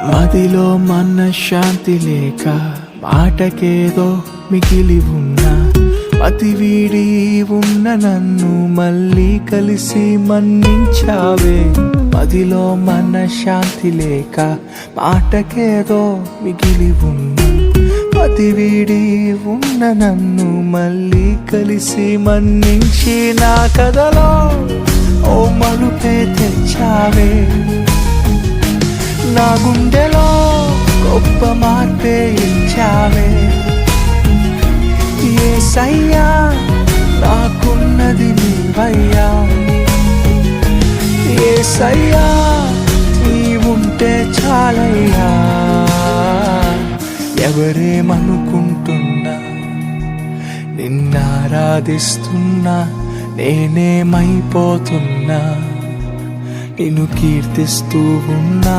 మదిలో మనశ్శాంతి లేక మాటకేదో మిగిలి ఉన్నా అతి వీడి ఉన్న నన్ను మళ్ళీ కలిసి మన్నించావే. మదిలో మనశ్శాంతి లేక మాటకేదో మిగిలి ఉన్నా అతి వీడి ఉన్న నన్ను మళ్ళీ కలిసి మన్నించి నా కథలో ఓ మలుపే తెచ్చావే. నా గుండెలో గొప్ప మార్పే ఇచ్చావే. యేసయ్యా నాకున్నది నీవయ్యా. యేసయ్యా నీవుంటే చాలయ్యా. ఎవరేమనుకుంటున్నా నిన్నారాధిస్తున్నా నేనేమైపోతున్నా నిన్ను కీర్తిస్తూ ఉన్నా.